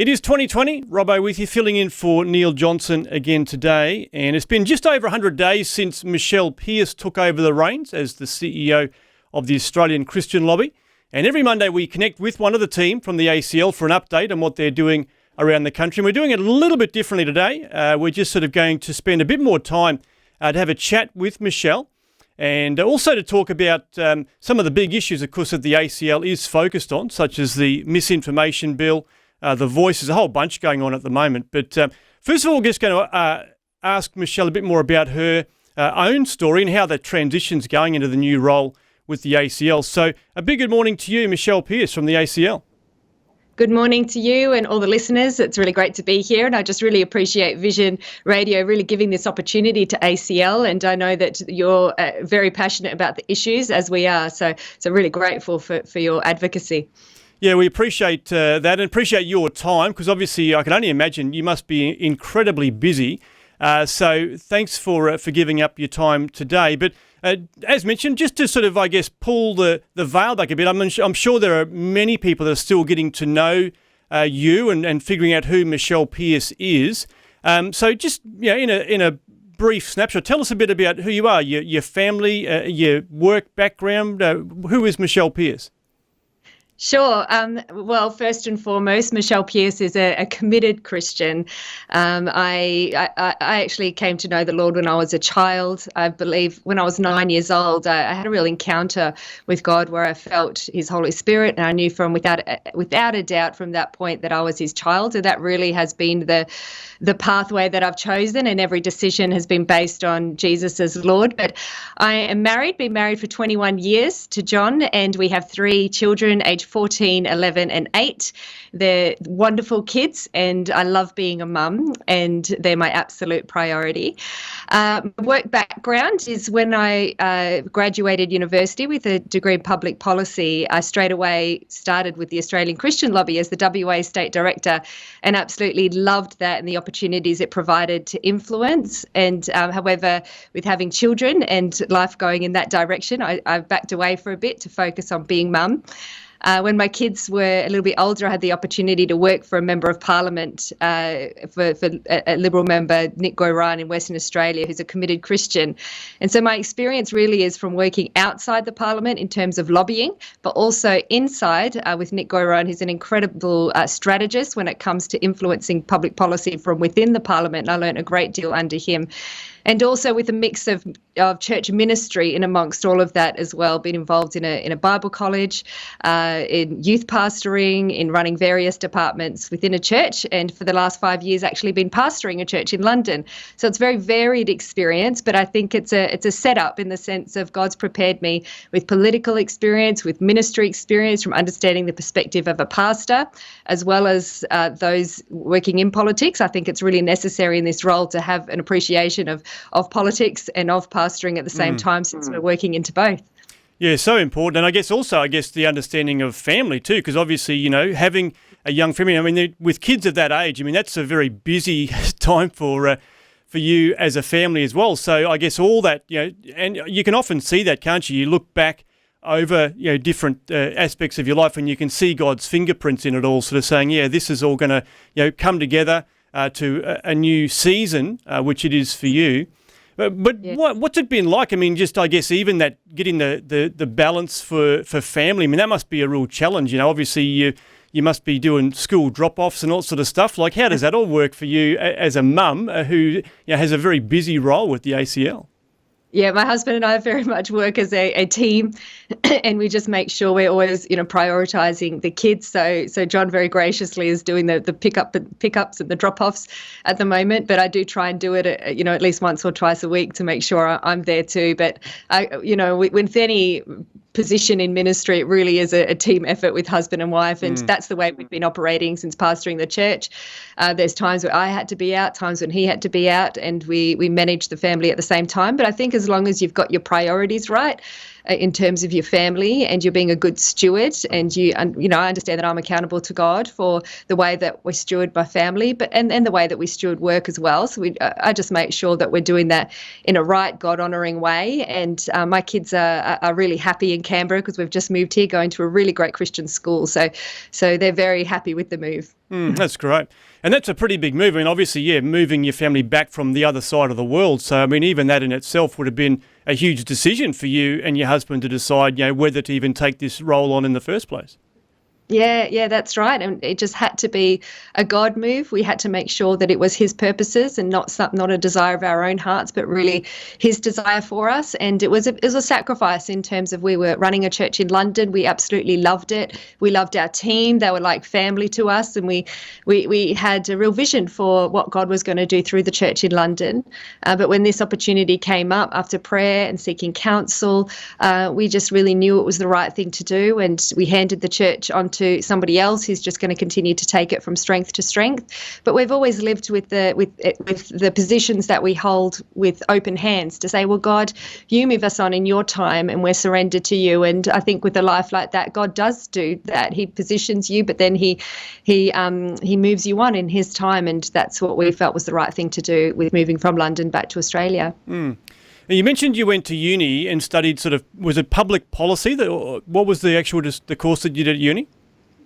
It is 2020. Robbo with you, filling in for Neil Johnson again today. And it's been just over 100 days since Michelle Pearse took over the reins as the CEO of the Australian Christian Lobby. And every Monday we connect with one of the team from the ACL for an update on what they're doing around the country. And we're doing it a little bit differently today. We're just sort of going to spend a bit more time to have a chat with Michelle and also to talk about some of the big issues, of course, that the ACL is focused on, such as the Misinformation Bill, the Voice. There's a whole bunch going on at the moment. But first of all, we're just going to ask Michelle a bit more about her own story and how that transition's going into the new role with the ACL. So a big good morning to you, Michelle Pearse from the ACL. Good morning to you and all the listeners. It's really great to be here, and I just really appreciate Vision Radio really giving this opportunity to ACL, and I know that you're very passionate about the issues as we are, so really grateful for your advocacy. Yeah, we appreciate that and appreciate your time, because obviously I can only imagine you must be incredibly busy. So thanks for giving up your time today. But as mentioned, just to sort of, I guess, pull the veil back a bit, I'm sure there are many people that are still getting to know you and figuring out who Michelle Pearse is. So just, in a brief snapshot, tell us a bit about who you are, your family, your work background. Who is Michelle Pearse? Sure. Well, first and foremost, Michelle Pearse is a committed Christian. I actually came to know the Lord when I was a child. I believe when I was 9 years old, I had a real encounter with God where I felt His Holy Spirit, and I knew without a doubt from that point that I was His child. And that really has been the pathway that I've chosen, and every decision has been based on Jesus as Lord. But I am been married for 21 years to John, and we have 3 children, aged 14, 11 and 8. They're wonderful kids, and I love being a mum, and they're my absolute priority. Work background is when I graduated university with a degree in public policy, I straight away started with the Australian Christian Lobby as the WA State Director, and absolutely loved that and the opportunities it provided to influence. And however, with having children and life going in that direction, I backed away for a bit to focus on being mum. When my kids were a little bit older, I had the opportunity to work for a Member of Parliament, for a Liberal member, Nick Goiran in Western Australia, who's a committed Christian. And so my experience really is from working outside the Parliament in terms of lobbying, but also inside with Nick Goiran, who's an incredible strategist when it comes to influencing public policy from within the Parliament. And I learned a great deal under him. And also with a mix of church ministry in amongst all of that as well, been involved in a Bible college, in youth pastoring, in running various departments within a church, and for the last 5 years actually been pastoring a church in London. So it's a very varied experience, but I think it's a setup in the sense of God's prepared me with political experience, with ministry experience, from understanding the perspective of a pastor, as well as those working in politics. I think it's really necessary in this role to have an appreciation of politics and of pastoring at the same time, since we're working into both. Yeah, so important. And I guess the understanding of family too, because obviously, having a young family, with kids of that age, that's a very busy time for you as a family as well. So I guess all that, and you can often see that, can't you? You look back over, different aspects of your life and you can see God's fingerprints in it all, sort of saying, yeah, this is all going to, come together to a new season, which it is for you. But yeah. What's it been like? I guess even that getting the balance for family, that must be a real challenge. Obviously you must be doing school drop-offs and all sort of stuff. Like, how does that all work for you as a mum who has a very busy role with the ACL? Yeah, my husband and I very much work as a team, and we just make sure we're always, prioritising the kids. So John very graciously is doing the pickups and the drop-offs at the moment, but I do try and do it, at least once or twice a week to make sure I'm there too. But with any position in ministry, it really is a team effort with husband and wife, and that's the way we've been operating since pastoring the church. There's times where I had to be out, times when he had to be out, and we manage the family at the same time. But I think as long as you've got your priorities right, in terms of your family, and you're being a good steward. And I understand that I'm accountable to God for the way that we steward my family, but and the way that we steward work as well. So I just make sure that we're doing that in a right, God-honouring way. And my kids are really happy in Canberra because we've just moved here, going to a really great Christian school. So they're very happy with the move. That's great. And that's a pretty big move. I mean, obviously, moving your family back from the other side of the world. So, I mean, even that in itself would have been a huge decision for you and your husband to decide, whether to even take this role on in the first place. Yeah, that's right. And it just had to be a God move. We had to make sure that it was his purposes and not a desire of our own hearts, but really his desire for us. And it was a sacrifice in terms of we were running a church in London. We absolutely loved it. We loved our team. They were like family to us. And we had a real vision for what God was going to do through the church in London. But when this opportunity came up after prayer and seeking counsel, we just really knew it was the right thing to do. And we handed the church on to somebody else who's just going to continue to take it from strength to strength. But we've always lived with the positions that we hold with open hands to say, well, God, you move us on in your time and we're surrendered to you. And I think with a life like that, God does do that. He positions you, but then he moves you on in his time. And that's what we felt was the right thing to do with moving from London back to Australia. You mentioned you went to uni and studied was it public policy? What was the course that you did at uni?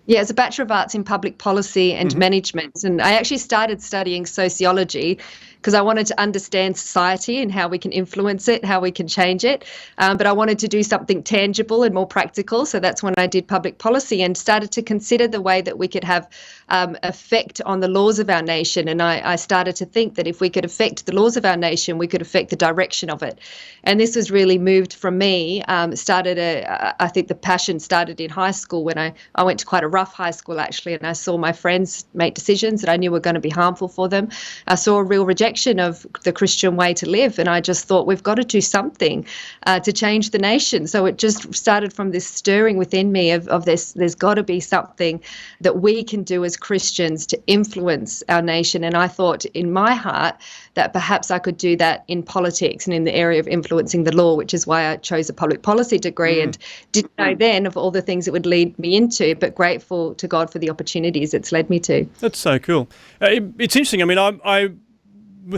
Yeah, it's a Bachelor of Arts in Public Policy and Management. And I actually started studying sociology because I wanted to understand society and how we can influence it, how we can change it. But I wanted to do something tangible and more practical. So that's when I did public policy and started to consider the way that we could have effect on the laws of our nation. And I started to think that if we could affect the laws of our nation, we could affect the direction of it. And this was really moved from me. I think the passion started in high school when I went to quite a rough high school, actually, and I saw my friends make decisions that I knew were going to be harmful for them. I saw a real rejection of the Christian way to live, and I just thought we've got to do something to change the nation. So it just started from this stirring within me of this. There's got to be something that we can do as Christians to influence our nation. And I thought in my heart that perhaps I could do that in politics and in the area of influencing the law, which is why I chose a public policy degree and didn't know then of all the things it would lead me into, but grateful to God for the opportunities it's led me to. That's so cool. It's interesting. I mean, I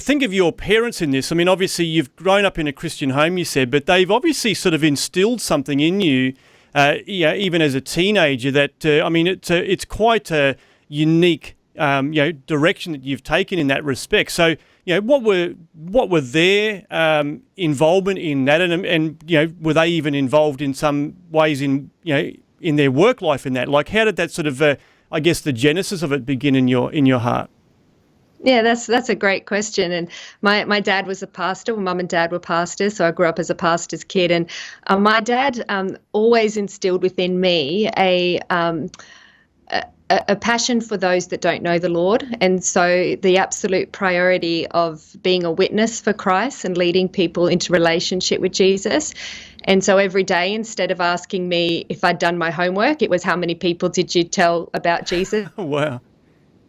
think of your parents in this. I mean, obviously you've grown up in a Christian home, you said, but they've obviously sort of instilled something in you, even as a teenager. That it's quite a unique, direction that you've taken in that respect. So, what were their involvement in that, and were they even involved in some ways in their work life in that? Like, how did that sort of, I guess, the genesis of it begin in your heart? Yeah, that's a great question. And my dad was a pastor. Well, mum and dad were pastors, so I grew up as a pastor's kid. And my dad always instilled within me a passion for those that don't know the Lord. And so the absolute priority of being a witness for Christ and leading people into relationship with Jesus. And so every day, instead of asking me if I'd done my homework, it was how many people did you tell about Jesus? Oh, wow.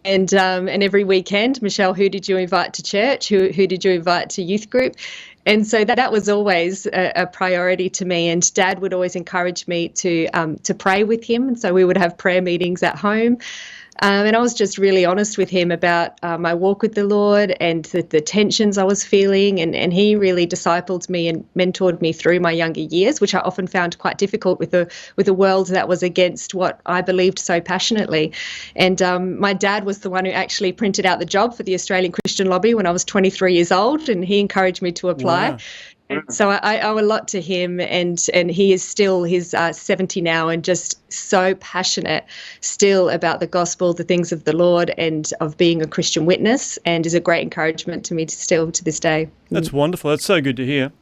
And every weekend, Michelle, who did you invite to church? Who did you invite to youth group? And so that was always a priority to me. And Dad would always encourage me to pray with him. And so we would have prayer meetings at home. And I was just really honest with him about my walk with the Lord and the tensions I was feeling. And he really discipled me and mentored me through my younger years, which I often found quite difficult with a world that was against what I believed so passionately. And my dad was the one who actually printed out the job for the Australian Christian Lobby when I was 23 years old, and he encouraged me to apply. Wow. So I owe a lot to him, and he is still, he's 70 now, and just so passionate still about the gospel, the things of the Lord, and of being a Christian witness, and is a great encouragement to me still to this day. That's wonderful. That's so good to hear.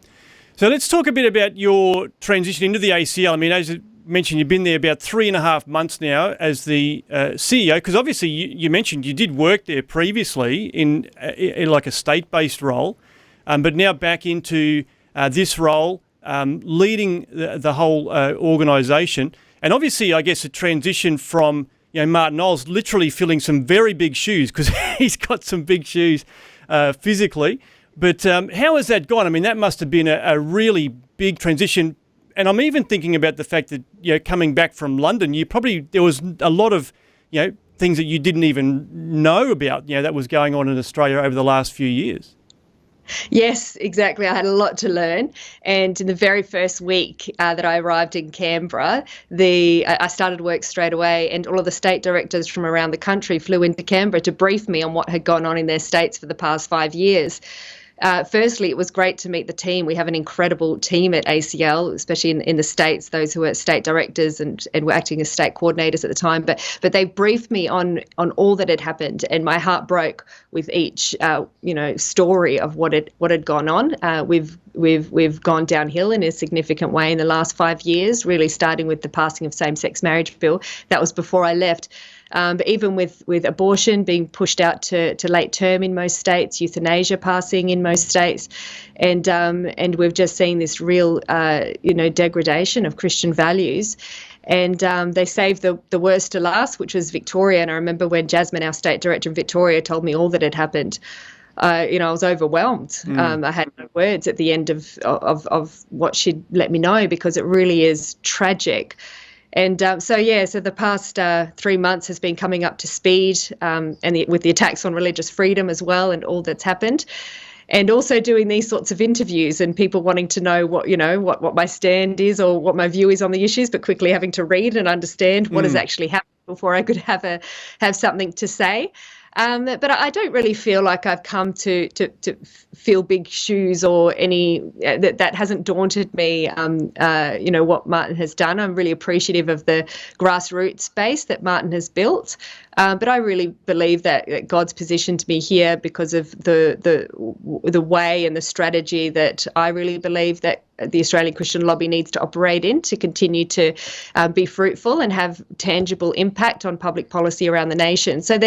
So let's talk a bit about your transition into the ACL. I mean, as you mentioned, you've been there about 3.5 months now as the CEO, because obviously you mentioned you did work there previously in like a state-based role, but now back into this role, leading the whole organisation. And obviously, I guess, a transition from Martin Oles literally filling some very big shoes, because he's got some big shoes physically. But how has that gone? I mean, that must have been a really big transition And I'm even thinking about the fact that, coming back from London, there was a lot of, things that you didn't even know about, that was going on in Australia over the last few years. Yes, exactly. I had a lot to learn. And in the very first week that I arrived in Canberra, I started work straight away, and all of the state directors from around the country flew into Canberra to brief me on what had gone on in their states for the past 5 years. Firstly, it was great to meet the team. We have an incredible team at ACL, especially in the States, those who are state directors and were acting as state coordinators at the time. But they briefed me on all that had happened, and my heart broke with each story of what had gone on. We've gone downhill in a significant way in the last 5 years, really starting with the passing of same-sex marriage bill. That was before I left. But even with abortion being pushed out to late term in most states, euthanasia passing in most states, and we've just seen this real degradation of Christian values. And they saved the worst to last, which was Victoria. And I remember when Jasmine, our state director in Victoria, told me all that had happened. I was overwhelmed. I had no words at the end of what she'd let me know, because it really is tragic. And so the past 3 months has been coming up to speed, with the attacks on religious freedom as well, and all that's happened. And also doing these sorts of interviews and people wanting to know what my stand is or what my view is on the issues, but quickly having to read and understand what has actually happened before I could have something to say. But I don't really feel like I've come to fill big shoes or any that hasn't daunted me. What Martin has done. I'm really appreciative of the grassroots base that Martin has built. But I really believe that God's positioned me here because of the way and the strategy that I really believe that the Australian Christian lobby needs to operate in to continue to be fruitful and have tangible impact on public policy around the nation. So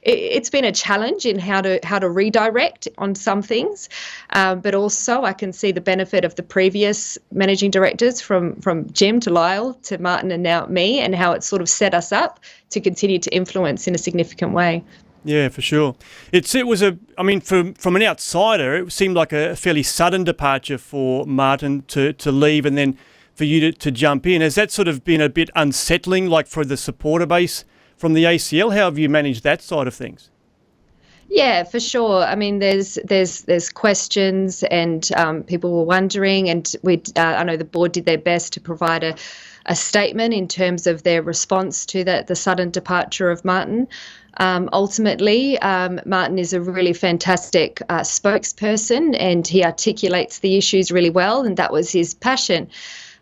it's been a challenge in how to redirect on some things, but also I can see the benefit of the previous managing directors from Jim to Lyle to Martin and now me, and how it's sort of set us up to continue to influence in a significant way. Yeah, for sure. From an outsider, it seemed like a fairly sudden departure for Martin to leave and then for you to jump in. Has that sort of been a bit unsettling, like for the supporter base from the ACL? How have you managed that side of things? Yeah, for sure. I mean, there's questions and people were wondering, and I know the board did their best to provide a statement in terms of their response to the sudden departure of Martin. Ultimately, Martin is a really fantastic spokesperson, and he articulates the issues really well, and that was his passion.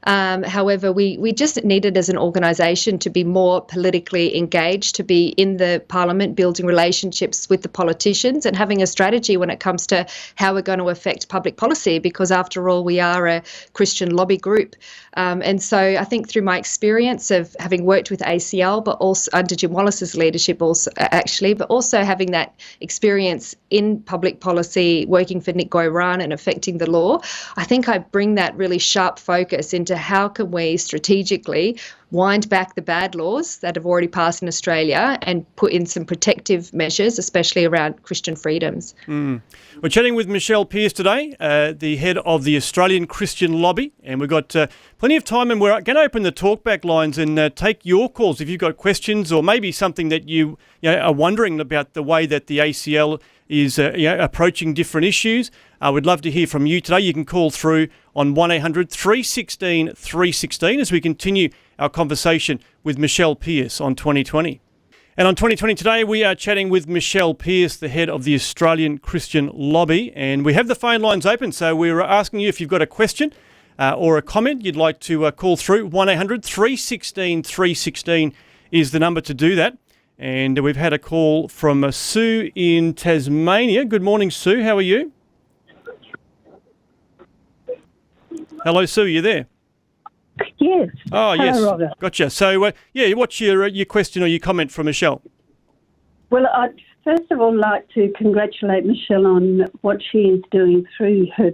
However, we just needed as an organisation to be more politically engaged, to be in the Parliament, building relationships with the politicians and having a strategy when it comes to how we're going to affect public policy, because after all, we are a Christian lobby group. And so I think through my experience of having worked with ACL, but also under Jim Wallace's leadership but also having that experience in public policy, working for Nick Goiran and affecting the law, I think I bring that really sharp focus into how can we strategically wind back the bad laws that have already passed in Australia and put in some protective measures, especially around Christian freedoms. We're chatting with Michelle Pearse today, the head of the Australian Christian Lobby, and we've got plenty of time, and we're going to open the talkback lines and take your calls if you've got questions or maybe something that you are wondering about the way that the ACL is approaching different issues. We'd love to hear from you today. You can call through on 1800 316 316 as we continue our conversation with Michelle Pearse on 2020. And on 2020 today, we are chatting with Michelle Pearse, the head of the Australian Christian Lobby, and we have the phone lines open. So we're asking you if you've got a question or a comment you'd like to call through. 1800 316 316 is the number to do that. And we've had a call from Sue in Tasmania. Good morning, Sue. How are you? Hello, Sue. You there? Yes. Oh, yes. Hello, Robert. Gotcha. So, what's your question or your comment for Michelle? Well, I'd first of all like to congratulate Michelle on what she is doing through her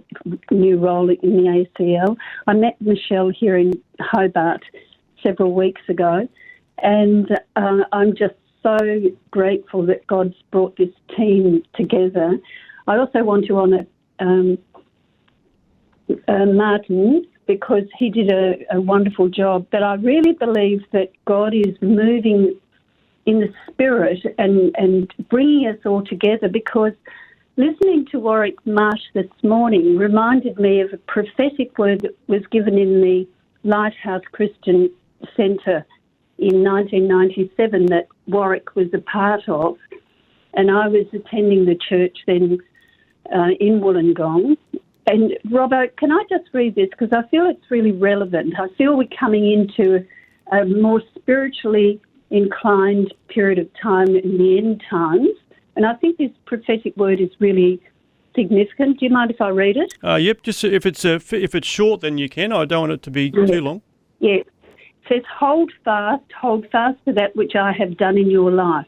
new role in the ACL. I met Michelle here in Hobart several weeks ago, and I'm just so grateful that God's brought this team together. I also want to honour Martin because he did a wonderful job. But I really believe that God is moving in the spirit and bringing us all together, because listening to Warwick Marsh this morning reminded me of a prophetic word that was given in the Lighthouse Christian Centre in 1997 that Warwick was a part of, and I was attending the church then in Wollongong. And Robbo, can I just read this, because I feel it's really relevant. I feel we're coming into a more spiritually inclined period of time in the end times, and I think this prophetic word is really significant. Do you mind if I read it? Yep. Just if it's short, then you can. I don't want it to be too long. Yeah. It says, hold fast to that which I have done in your life.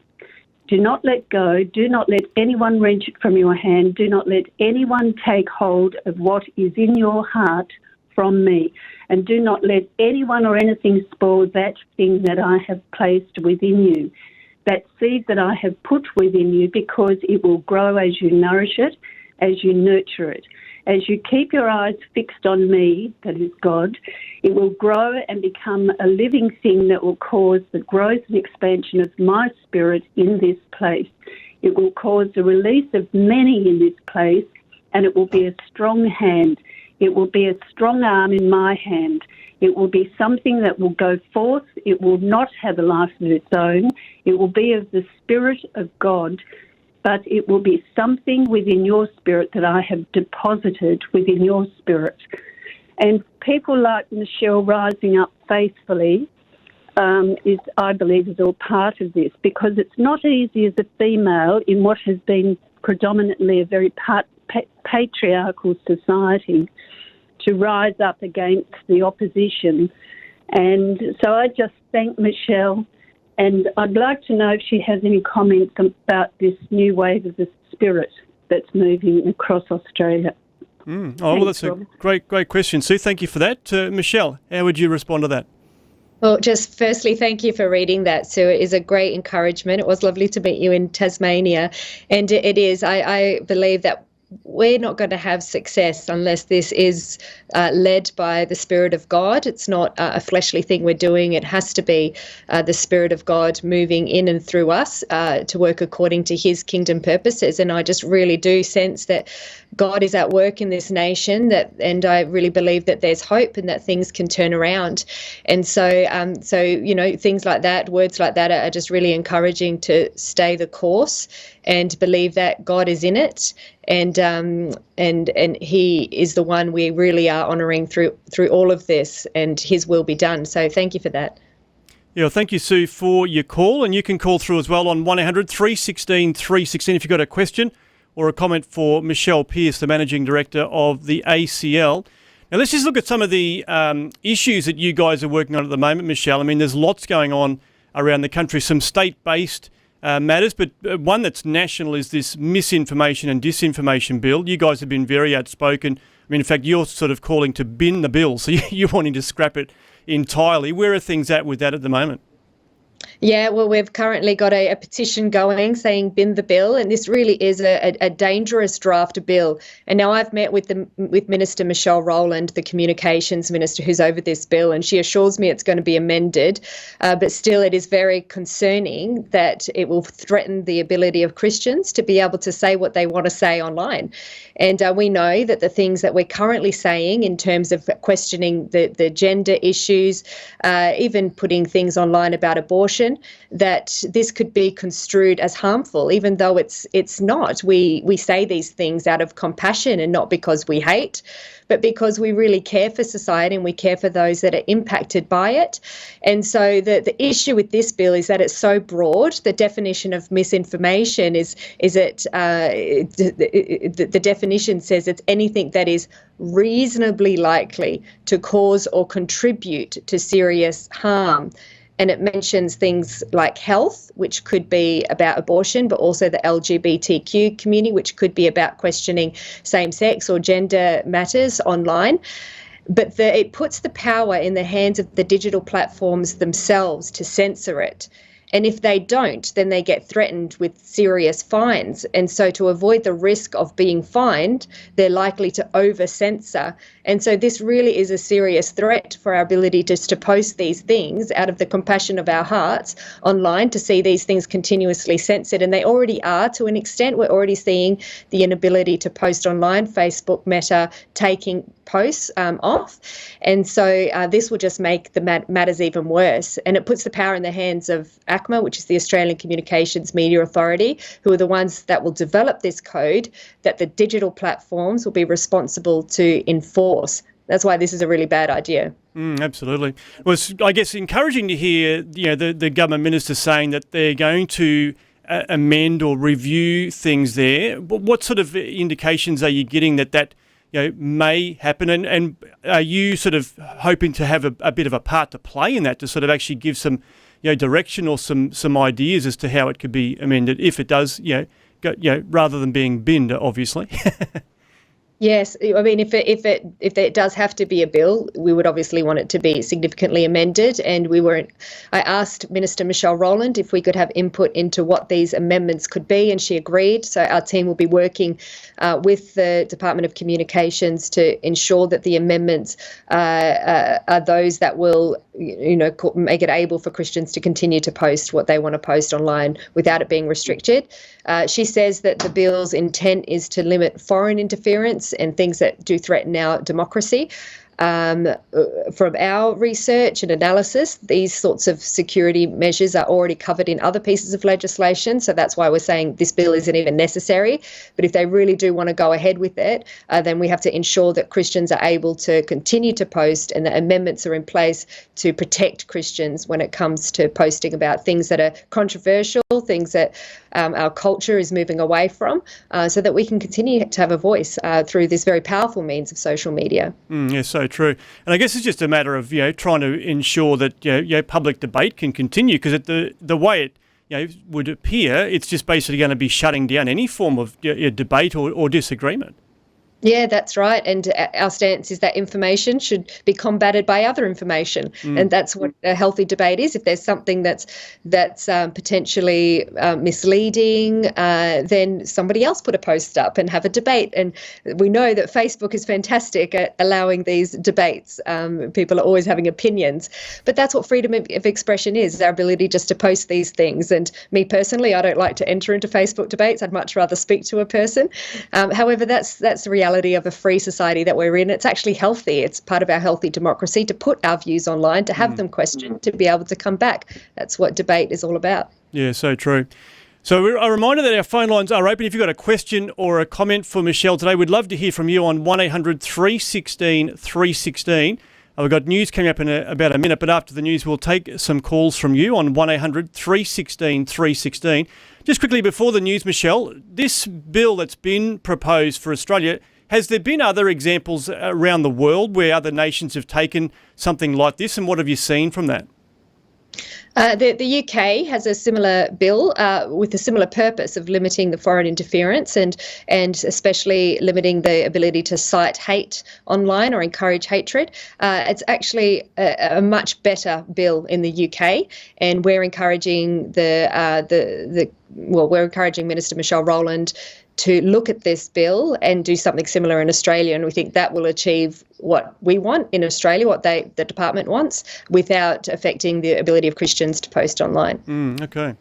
Do not let go. Do not let anyone wrench it from your hand. Do not let anyone take hold of what is in your heart from me. And do not let anyone or anything spoil that thing that I have placed within you, that seed that I have put within you, because it will grow as you nourish it, as you nurture it. As you keep your eyes fixed on me, that is God, it will grow and become a living thing that will cause the growth and expansion of my spirit in this place. It will cause the release of many in this place, and it will be a strong hand. It will be a strong arm in my hand. It will be something that will go forth. It will not have a life of its own. It will be of the Spirit of God, but it will be something within your spirit that I have deposited within your spirit. And people like Michelle rising up faithfully I believe, is all part of this, because it's not easy as a female in what has been predominantly a very patriarchal society to rise up against the opposition. And so I just thank Michelle, and I'd like to know if she has any comments about this new wave of the spirit that's moving across Australia. Oh, well, that's a great question, Sue. Thank you for that. Michelle, how would you respond to that? Well, just firstly, thank you for reading that, Sue. It is a great encouragement. It was lovely to meet you in Tasmania. And it is, I believe that we're not going to have success unless this is led by the Spirit of God. It's not a fleshly thing we're doing. It has to be the Spirit of God moving in and through us to work according to his kingdom purposes. And I just really do sense that God is at work in this nation, and I really believe that there's hope and that things can turn around. And so things like that, words like that are just really encouraging to stay the course and believe that God is in it, and he is the one we really are honouring through all of this, and his will be done. So thank you for that. Yeah, well, thank you, Sue, for your call, and you can call through as well on 1-800 316 316 if you've got a question or a comment for Michelle Pearse, the Managing Director of the ACL. Now, let's just look at some of the issues that you guys are working on at the moment, Michelle. I mean, there's lots going on around the country, some state-based matters, but one that's national is this Misinformation and Disinformation Bill. You guys have been very outspoken. I mean, in fact, you're sort of calling to bin the bill, so you're wanting to scrap it entirely. Where are things at with that at the moment? Yeah, well, we've currently got a petition going saying bin the bill, and this really is a dangerous draft bill. And now I've met with Minister Michelle Rowland, the Communications Minister who's over this bill, and she assures me it's going to be amended, but still it is very concerning that it will threaten the ability of Christians to be able to say what they want to say online. And we know that the things that we're currently saying in terms of questioning the gender issues, even putting things online about abortion, that this could be construed as harmful, even though it's not. We say these things out of compassion and not because we hate, but because we really care for society and we care for those that are impacted by it. And so the issue with this bill is that it's so broad. The definition of misinformation the definition says it's anything that is reasonably likely to cause or contribute to serious harm. And it mentions things like health, which could be about abortion, but also the LGBTQ community, which could be about questioning same-sex or gender matters online. But it puts the power in the hands of the digital platforms themselves to censor it. And if they don't, then they get threatened with serious fines. And so to avoid the risk of being fined, they're likely to over-censor. And so this really is a serious threat for our ability just to post these things out of the compassion of our hearts online, to see these things continuously censored. And they already are to an extent. We're already seeing the inability to post online, Facebook, Meta taking posts off. And so this will just make the matters even worse. And it puts the power in the hands of ACMA, which is the Australian Communications Media Authority, who are the ones that will develop this code that the digital platforms will be responsible to enforce. That's why this is a really bad idea. Absolutely. Well, it's, I guess, encouraging to hear the government minister saying that they're going to amend or review things there. But what sort of indications are you getting that may happen? And are you sort of hoping to have a bit of a part to play in that, to sort of actually give some direction or some ideas as to how it could be amended if it does, rather than being binned, obviously? Yes, I mean, if it does have to be a bill, we would obviously want it to be significantly amended. And I asked Minister Michelle Rowland if we could have input into what these amendments could be, and she agreed. So our team will be working with the Department of Communications to ensure that the amendments are those that will, make it able for Christians to continue to post what they want to post online without it being restricted. She says that the bill's intent is to limit foreign interference and things that do threaten our democracy. From our research and analysis, these sorts of security measures are already covered in other pieces of legislation. So that's why we're saying this bill isn't even necessary. But if they really do want to go ahead with it, then we have to ensure that Christians are able to continue to post, and that amendments are in place to protect Christians when it comes to posting about things that are controversial, things that our culture is moving away from, so that we can continue to have a voice through this very powerful means of social media. Yes, so true. And I guess it's just a matter of trying to ensure that public debate can continue, because the way it would appear, it's just basically going to be shutting down any form of debate or disagreement. Yeah, that's right. And our stance is that information should be combated by other information. And that's what a healthy debate is. If there's something that's potentially misleading, then somebody else put a post up and have a debate. And we know that Facebook is fantastic at allowing these debates. People are always having opinions. But that's what freedom of expression is, our ability just to post these things. And me personally, I don't like to enter into Facebook debates. I'd much rather speak to a person. However, that's the reality of a free society that we're in. It's actually healthy. It's part of our healthy democracy to put our views online, to have them questioned, to be able to come back. That's what debate is all about. Yeah, so true. So a reminder that our phone lines are open. If you've got a question or a comment for Michelle today, we'd love to hear from you on 1800 316 316. We've got news coming up in about a minute, but after the news, we'll take some calls from you on 1800 316 316. Just quickly before the news, Michelle, this bill that's been proposed for Australia, has there been other examples around the world where other nations have taken something like this, and what have you seen from that? The UK has a similar bill with a similar purpose of limiting the foreign interference and especially limiting the ability to cite hate online or encourage hatred. It's actually a much better bill in the UK, and we're encouraging we're encouraging Minister Michelle Rowland to look at this bill and do something similar in Australia. And we think that will achieve what we want in Australia, what the department wants, without affecting the ability of Christians to post online. Okay.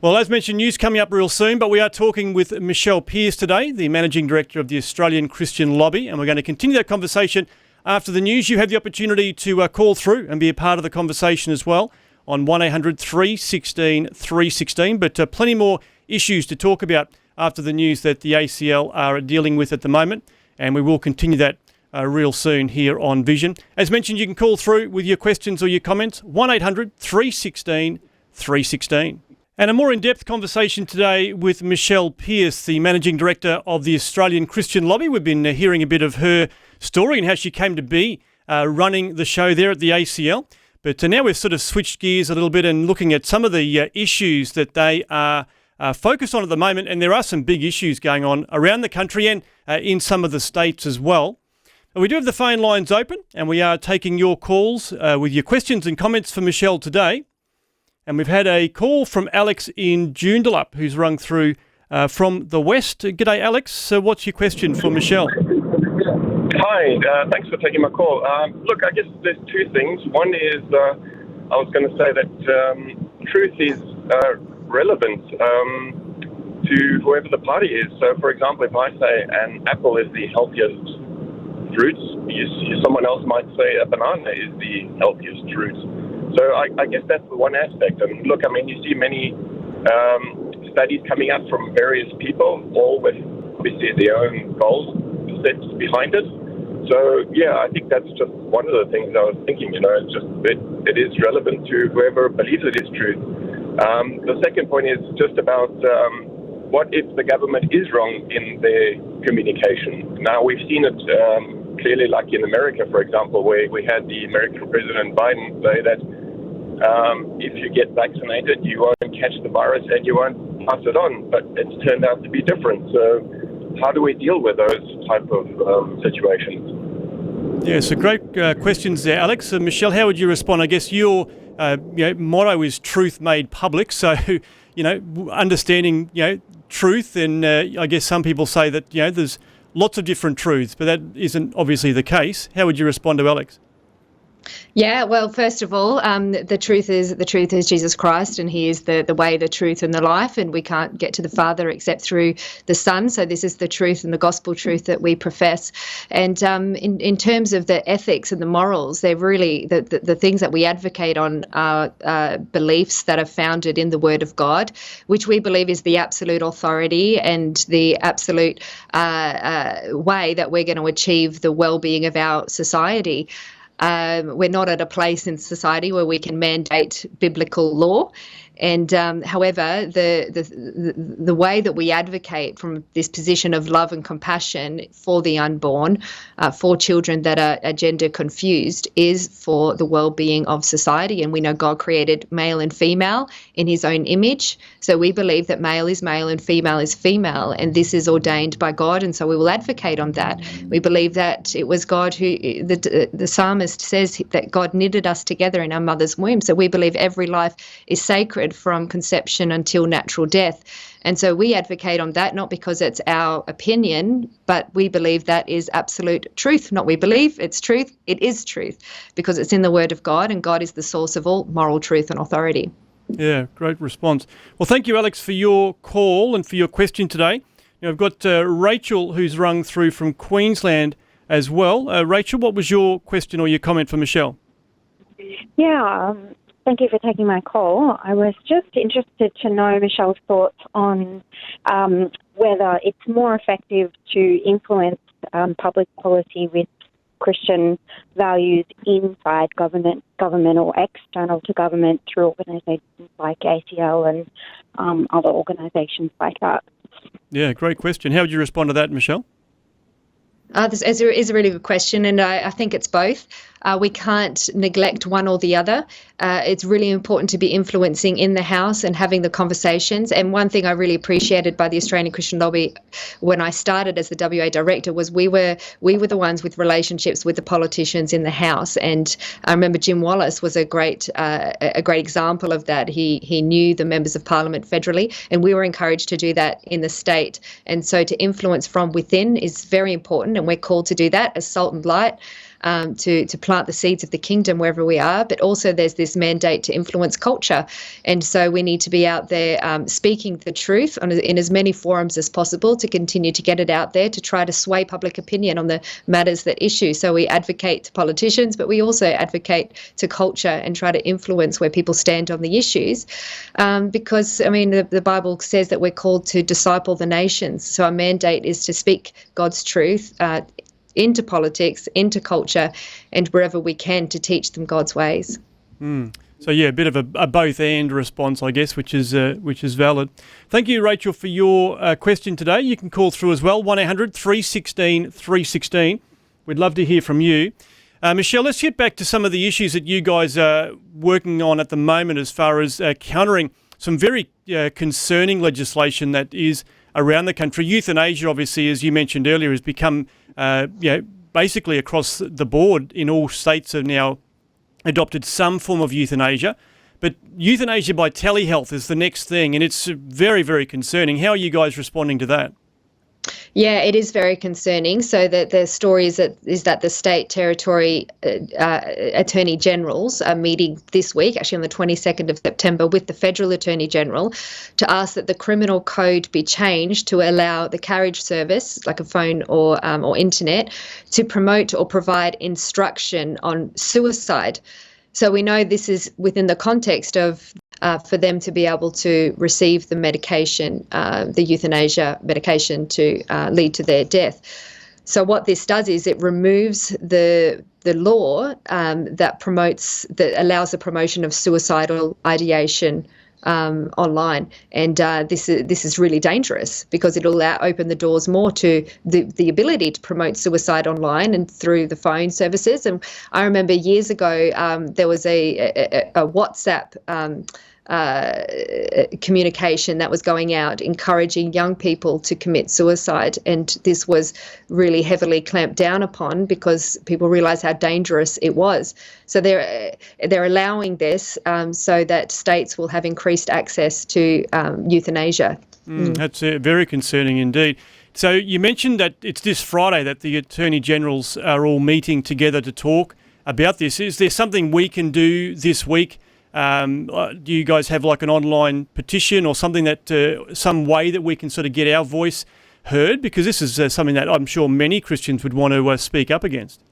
Well, as mentioned, news coming up real soon, but we are talking with Michelle Pearse today, the Managing Director of the Australian Christian Lobby, and we're going to continue that conversation after the news. You have the opportunity to call through and be a part of the conversation as well on 1800 316 316, but plenty more issues to talk about after the news that the ACL are dealing with at the moment, and we will continue that real soon here on Vision. As mentioned, you can call through with your questions or your comments, 1800 316 316. And a more in-depth conversation today with Michelle Pearse, the Managing Director of the Australian Christian Lobby. We've been hearing a bit of her story and how she came to be running the show there at the ACL. But now we've sort of switched gears a little bit and looking at some of the issues that they are focused on at the moment, and there are some big issues going on around the country and in some of the states as well. We do have the phone lines open, and we are taking your calls with your questions and comments for Michelle today. And we've had a call from Alex in Joondalup, who's rung through from the west. G'day, Alex. So what's your question for Michelle? Hi, thanks for taking my call. Look, I guess there's two things. One is I was going to say that truth is relevant to whoever the party is. So, for example, if I say an apple is the healthiest fruit, someone else might say a banana is the healthiest fruit. So I guess that's the one aspect. And look, I mean, you see many studies coming out from various people, all with obviously their own goals set behind it. So, yeah, I think that's just one of the things I was thinking, it's just it is relevant to whoever believes it is true. The second point is just about what if the government is wrong in their communication? Now, we've seen it clearly, like in America, for example, where we had the American President Biden say that if you get vaccinated, you won't catch the virus and you won't pass it on. But it's turned out to be different. So how do we deal with those type of situations? Yeah, so great questions there, Alex. Michelle, how would you respond? I guess your motto is truth made public. So, understanding, truth. And I guess some people say that, there's lots of different truths, but that isn't obviously the case. How would you respond to Alex? Yeah, well, first of all, the truth is Jesus Christ, and He is the way, the truth, and the life, and we can't get to the Father except through the Son. So this is the truth and the gospel truth that we profess. And in terms of the ethics and the morals, they're really the things that we advocate on are beliefs that are founded in the Word of God, which we believe is the absolute authority and the absolute way that we're going to achieve the well-being of our society. We're not at a place in society where we can mandate biblical law. And however, the way that we advocate from this position of love and compassion for the unborn, for children that are gender confused, is for the well-being of society. And we know God created male and female in His own image. So we believe that male is male and female is female, and this is ordained by God. And so we will advocate on that. We believe that it was God who, the psalmist says that God knitted us together in our mother's womb. So we believe every life is sacred from conception until natural death. And so we advocate on that, not because it's our opinion, but we believe that is absolute truth. Not we believe, it's truth. It is truth because it's in the Word of God, and God is the source of all moral truth and authority. Yeah, great response. Well, thank you, Alex, for your call and for your question today. I've got Rachel, who's rung through from Queensland as well. Rachel, what was your question or your comment for Michelle? Yeah, thank you for taking my call. I was just interested to know Michelle's thoughts on whether it's more effective to influence public policy with Christian values inside government or external to government through organisations like ACL and other organisations like that. Yeah, great question. How would you respond to that, Michelle? This is a really good question, and I think it's both. We can't neglect one or the other. It's really important to be influencing in the House and having the conversations. And one thing I really appreciated by the Australian Christian Lobby when I started as the WA director was we were the ones with relationships with the politicians in the House. And I remember Jim Wallace was a great example of that. He knew the members of Parliament federally, and we were encouraged to do that in the state. And so to influence from within is very important, and we're called to do that as salt and light. To plant the seeds of the kingdom wherever we are, but also there's this mandate to influence culture. And so we need to be out there speaking the truth in as many forums as possible to continue to get it out there, to try to sway public opinion on the matters that issue. So we advocate to politicians, but we also advocate to culture and try to influence where people stand on the issues. Because, I mean, the Bible says that we're called to disciple the nations. So our mandate is to speak God's truth into politics, into culture, and wherever we can to teach them God's ways. So yeah, a bit of a both and response, I guess, which is valid. Thank you, Rachel, for your question today. You can call through as well, 1-800-316-316. We'd love to hear from you. Michelle, let's get back to some of the issues that you guys are working on at the moment as far as countering some very concerning legislation that is around the country. Euthanasia, obviously, as you mentioned earlier, has become basically across the board in all states have now adopted some form of euthanasia. But euthanasia by telehealth is the next thing, and it's very, very concerning. How are you guys responding to that? Yeah, it is very concerning. So that the story is that the state territory attorney generals are meeting this week, actually on the 22nd of September, with the federal attorney general to ask that the criminal code be changed to allow the carriage service, like a phone or internet, to promote or provide instruction on suicide. So we know this is within the context of for them to be able to receive the medication, the euthanasia medication, to lead to their death. So what this does is it removes the law that allows the promotion of suicidal ideation online, and this is really dangerous because it'll open the doors more to the ability to promote suicide online and through the phone services. And I remember years ago there was a WhatsApp communication that was going out encouraging young people to commit suicide, and this was really heavily clamped down upon because people realised how dangerous it was. So they're allowing this so that states will have increased access to euthanasia. That's very concerning indeed. So you mentioned that it's this Friday that the Attorney Generals are all meeting together to talk about this. Is there something we can do this week? Do you guys have like an online petition or something that some way that we can sort of get our voice heard? Because this is something that I'm sure many Christians would want to speak up against.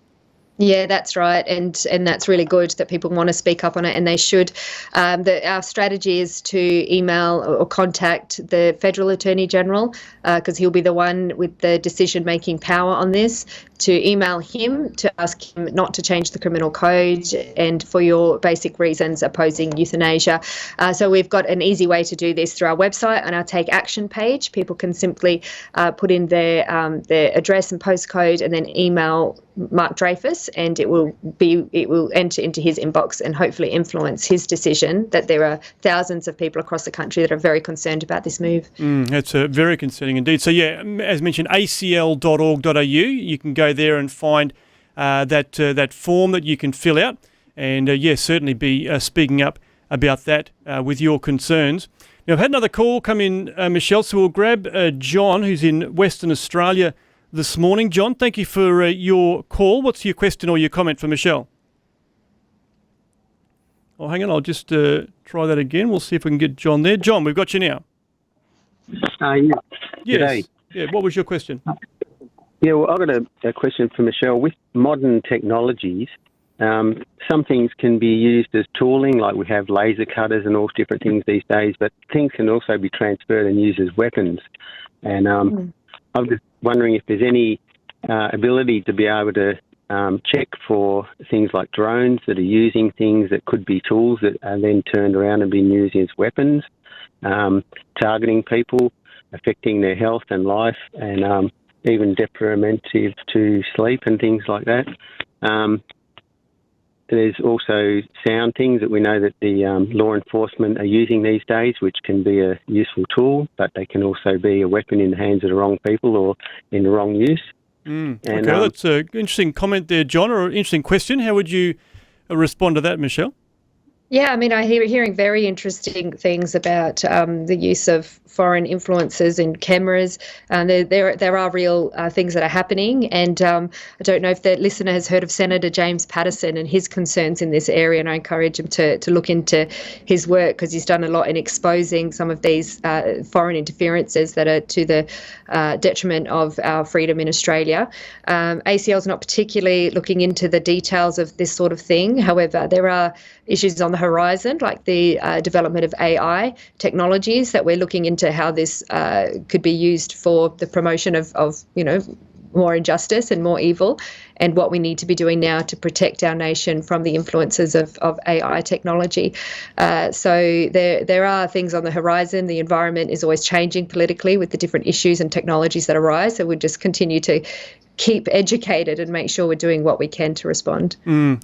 Yeah, that's right, and that's really good that people want to speak up on it, and they should. Our strategy is to email or contact the Federal Attorney General because he'll be the one with the decision-making power on this, to email him to ask him not to change the criminal code and for your basic reasons opposing euthanasia. So we've got an easy way to do this through our website on our Take Action page. People can simply put in their address and postcode and then email Mark Dreyfus, and it will enter into his inbox and hopefully influence his decision that there are thousands of people across the country that are very concerned about this move. That's very concerning indeed. So yeah, as mentioned, acl.org.au, you can go there and find that form that you can fill out, and certainly be speaking up about that with your concerns. Now, I've had another call come in, Michelle, so we'll grab John, who's in Western Australia this morning. John, thank you for your call. What's your question or your comment for Michelle? Oh, hang on, I'll just try that again. We'll see if we can get John there. John, we've got you now. Yes. Yes. Yeah, what was your question? Yeah, well, I've got a question for Michelle. With modern technologies, some things can be used as tooling, like we have laser cutters and all different things these days, but things can also be transferred and used as weapons. And I'm just wondering if there's any ability to be able to check for things like drones that are using things that could be tools that are then turned around and being used as weapons, targeting people, affecting their health and life, and even detrimental to sleep and things like that. There's also sound things that we know that the law enforcement are using these days, which can be a useful tool, but they can also be a weapon in the hands of the wrong people or in the wrong use. Okay, that's an interesting comment there, John, or an interesting question. How would you respond to that, Michelle? Yeah, I mean, I'm hearing very interesting things about the use of foreign influences and cameras. There are real things that are happening, and I don't know if the listener has heard of Senator James Paterson and his concerns in this area, and I encourage him to look into his work because he's done a lot in exposing some of these foreign interferences that are to the detriment of our freedom in Australia. ACL is not particularly looking into the details of this sort of thing. However, there are issues on the horizon, like the development of AI technologies, that we're looking into how this could be used for the promotion of more injustice and more evil, and what we need to be doing now to protect our nation from the influences of AI technology. So there are things on the horizon. The environment is always changing politically with the different issues and technologies that arise. So we'll just continue to keep educated and make sure we're doing what we can to respond.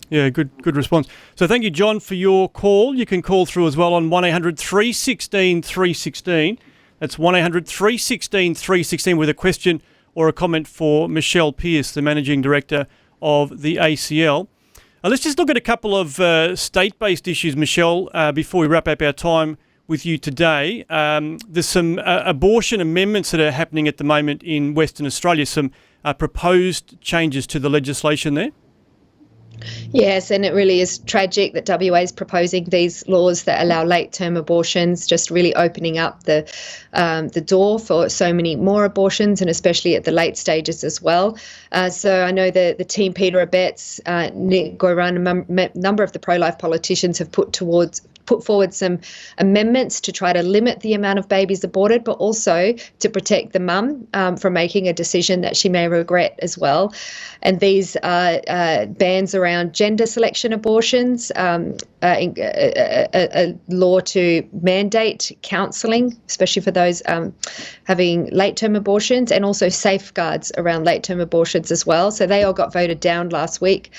Yeah, good response. So thank you, John, for your call. You can call through as well on 1-800-316-316. That's 1-800-316-316 with a question or a comment for Michelle Pearse, the Managing Director of the ACL. Let's just look at a couple of state-based issues, Michelle, before we wrap up our time with you today. There's some abortion amendments that are happening at the moment in Western Australia, some proposed changes to the legislation there. Yes, and it really is tragic that WA is proposing these laws that allow late-term abortions, just really opening up the door for so many more abortions, and especially at the late stages as well. So I know the team, Peter Abetz, Nick Goran, a number of the pro-life politicians have put forward some amendments to try to limit the amount of babies aborted, but also to protect the mum from making a decision that she may regret as well. And these bans around gender selection abortions, a law to mandate counselling, especially for those having late-term abortions, and also safeguards around late-term abortions as well. So they all got voted down last week,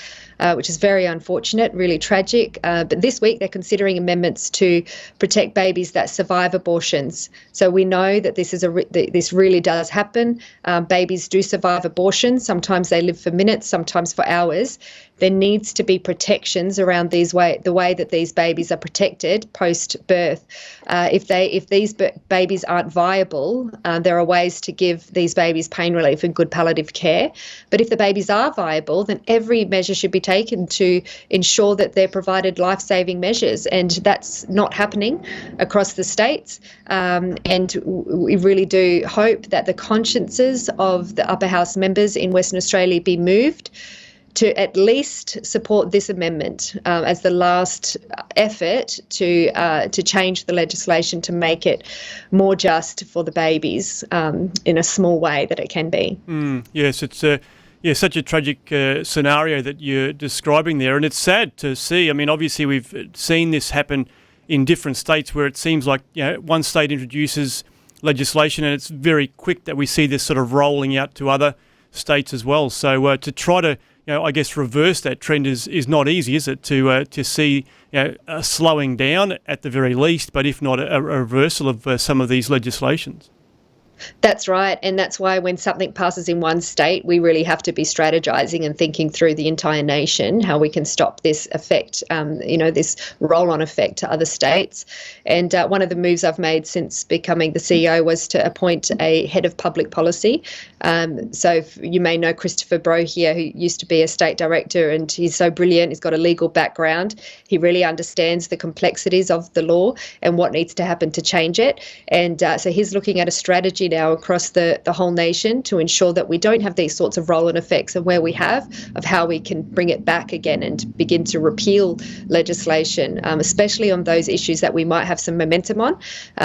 which is very unfortunate, really tragic. But this week they're considering amendments to protect babies that survive abortions. So we know that this really does happen. Babies do survive abortion. Sometimes they live for minutes, sometimes for hours. There needs to be protections around the way that these babies are protected post-birth. If these babies aren't viable, there are ways to give these babies pain relief and good palliative care. But if the babies are viable, then every measure should be taken to ensure that they're provided life-saving measures, and that's not happening across the states. And we really do hope that the consciences of the upper house members in Western Australia be moved to at least support this amendment as the last effort to change the legislation to make it more just for the babies in a small way that it can be. Yes, it's such a tragic scenario that you're describing there, and it's sad to see. I mean, obviously we've seen this happen in different states where it seems like one state introduces legislation and it's very quick that we see this sort of rolling out to other states as well. So to try to I guess reverse that trend is not easy, is it? To see a slowing down at the very least, but if not a reversal of some of these legislations. That's right, and that's why when something passes in one state, we really have to be strategising and thinking through the entire nation how we can stop this effect, this roll-on effect to other states. And one of the moves I've made since becoming the CEO was to appoint a head of public policy. So you may know Christopher Bro here, who used to be a state director, and he's so brilliant. He's got a legal background. He really understands the complexities of the law and what needs to happen to change it. And so he's looking at a strategy now across the whole nation to ensure that we don't have these sorts of roll-on effects, and where we have, of how we can bring it back again and begin to repeal legislation, especially on those issues that we might have some momentum on,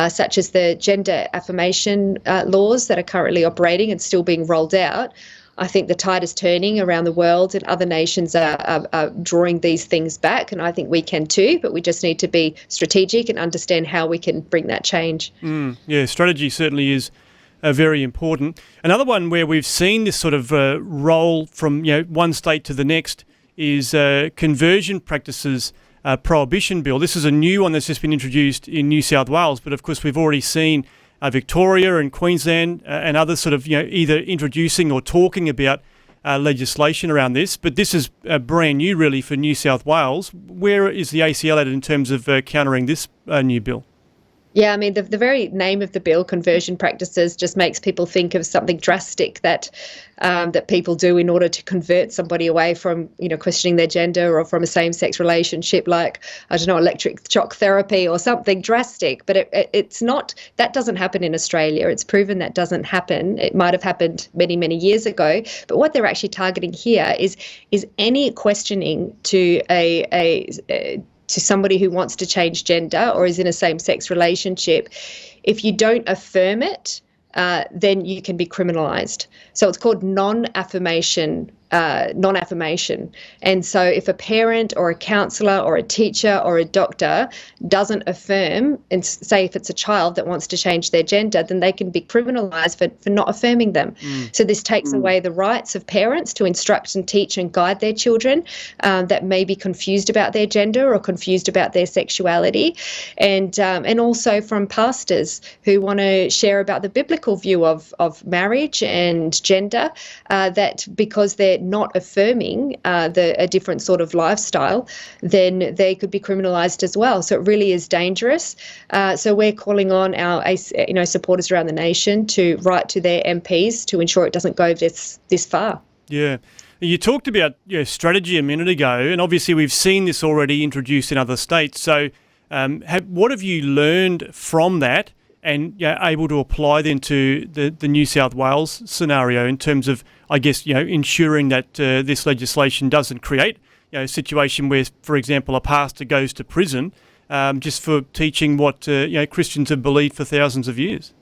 such as the gender affirmation laws that are currently operating and still being rolled out. I think the tide is turning around the world, and other nations are drawing these things back, and I think we can too, but we just need to be strategic and understand how we can bring that change. Yeah, strategy certainly is very important. Another one where we've seen this sort of roll from one state to the next is Conversion Practices Prohibition Bill. This is a new one that's just been introduced in New South Wales, but of course we've already seen Victoria and Queensland and others sort of either introducing or talking about legislation around this. But this is brand new really for New South Wales. Where is the ACL at in terms of countering this new bill? Yeah, I mean, the very name of the bill, conversion practices, just makes people think of something drastic that people do in order to convert somebody away from, questioning their gender or from a same-sex relationship, like, I don't know, electric shock therapy or something drastic. But it's not, that doesn't happen in Australia. It's proven that doesn't happen. It might have happened many, many years ago. But what they're actually targeting here is any questioning to to somebody who wants to change gender or is in a same-sex relationship. If you don't affirm it, then you can be criminalised. So it's called non-affirmation. And so if a parent or a counsellor or a teacher or a doctor doesn't affirm, and say if it's a child that wants to change their gender, then they can be criminalised for not affirming them. So this takes away the rights of parents to instruct and teach and guide their children that may be confused about their gender or confused about their sexuality, and also from pastors who want to share about the biblical view of marriage and gender, that because they're not affirming a different sort of lifestyle, then they could be criminalised as well. So it really is dangerous. So we're calling on our supporters around the nation to write to their MPs to ensure it doesn't go this far. Yeah. You talked about strategy a minute ago, and obviously we've seen this already introduced in other states. So what have you learned from that and able to apply then to the New South Wales scenario in terms of, I guess, ensuring that this legislation doesn't create a situation where, for example, a pastor goes to prison just for teaching what Christians have believed for thousands of years?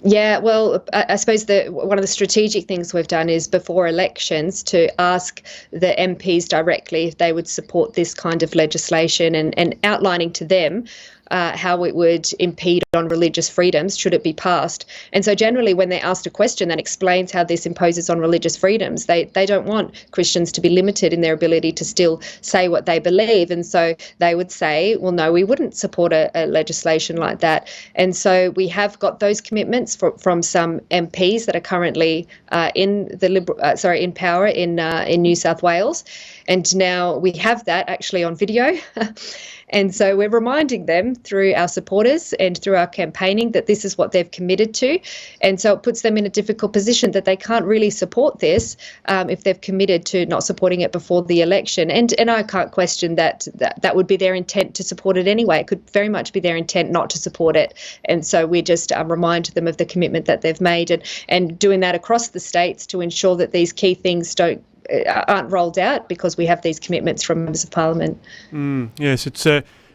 Yeah, well, I suppose one of the strategic things we've done is before elections to ask the MPs directly if they would support this kind of legislation and outlining to them how it would impede on religious freedoms should it be passed. And so generally when they're asked a question that explains how this imposes on religious freedoms, they don't want Christians to be limited in their ability to still say what they believe. And so they would say, well, no, we wouldn't support a legislation like that. And so we have got those commitments from some MPs that are currently in power in New South Wales. And now we have that actually on video. And so we're reminding them through our supporters and through our campaigning that this is what they've committed to. And so it puts them in a difficult position that they can't really support this if they've committed to not supporting it before the election. And I can't question that would be their intent to support it anyway. It could very much be their intent not to support it. And so we just remind them of the commitment that they've made and doing that across the states to ensure that these key things aren't rolled out because we have these commitments from members of Parliament. Yes, it's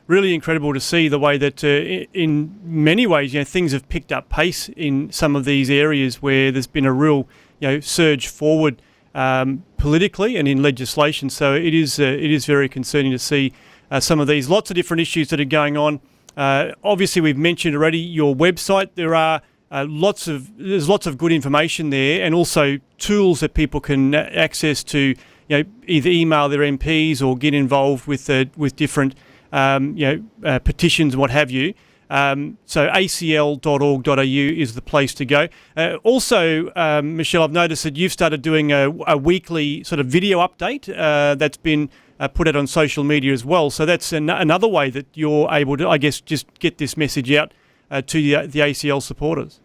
really incredible to see the way that in many ways things have picked up pace in some of these areas where there's been a real surge forward politically and in legislation. So it is very concerning to see some of these lots of different issues that are going on. Obviously, we've mentioned already your website. There are there's lots of good information there, and also tools that people can access to, either email their MPs or get involved with different, petitions and what have you. So acl.org.au is the place to go. Also, Michelle, I've noticed that you've started doing a weekly sort of video update that's been put out on social media as well. So that's another way that you're able to, I guess, just get this message out to the ACL supporters.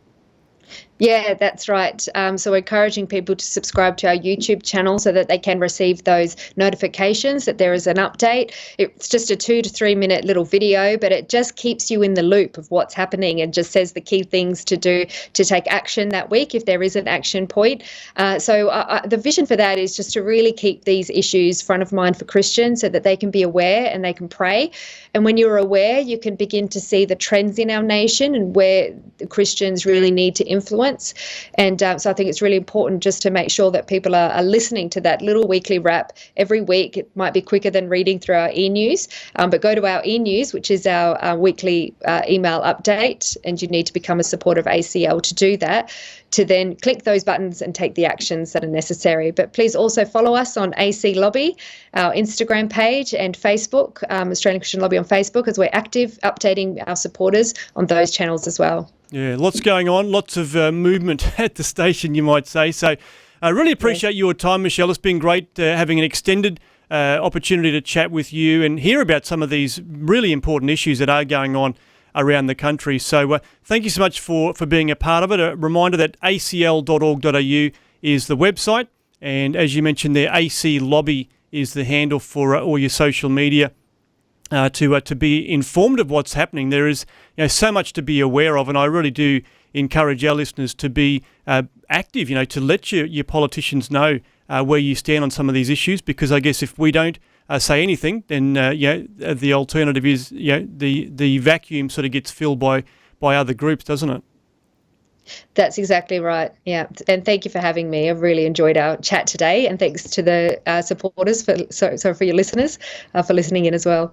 Yeah, that's right. So we're encouraging people to subscribe to our YouTube channel so that they can receive those notifications that there is an update. It's just a 2 to 3 minute little video, but it just keeps you in the loop of what's happening and just says the key things to do to take action that week if there is an action point. So the vision for that is just to really keep these issues front of mind for Christians so that they can be aware and they can pray. And when you're aware, you can begin to see the trends in our nation and where the Christians really need to influence. And so I think it's really important just to make sure that people are listening to that little weekly wrap every week. It might be quicker than reading through our e-news, but go to our e-news, which is our weekly email update, and you need to become a supporter of ACL to do that, to then click those buttons and take the actions that are necessary. But please also follow us on AC Lobby, our Instagram page, and Facebook, Australian Christian Lobby on Facebook, as we're active, updating our supporters on those channels as well. Yeah, lots going on, lots of movement at the station, you might say. So I really appreciate your time, Michelle. It's been great having an extended opportunity to chat with you and hear about some of these really important issues that are going on around the country. So thank you so much for being a part of it. A reminder that acl.org.au is the website. And as you mentioned there, AC Lobby is the handle for all your social media. To be informed of what's happening. There is so much to be aware of, and I really do encourage our listeners to be active, to let your politicians know where you stand on some of these issues, because I guess if we don't say anything, then the alternative is the vacuum sort of gets filled by other groups, doesn't it? That's exactly right. Yeah. And thank you for having me. I've really enjoyed our chat today. And thanks to the supporters, for your listeners, for listening in as well.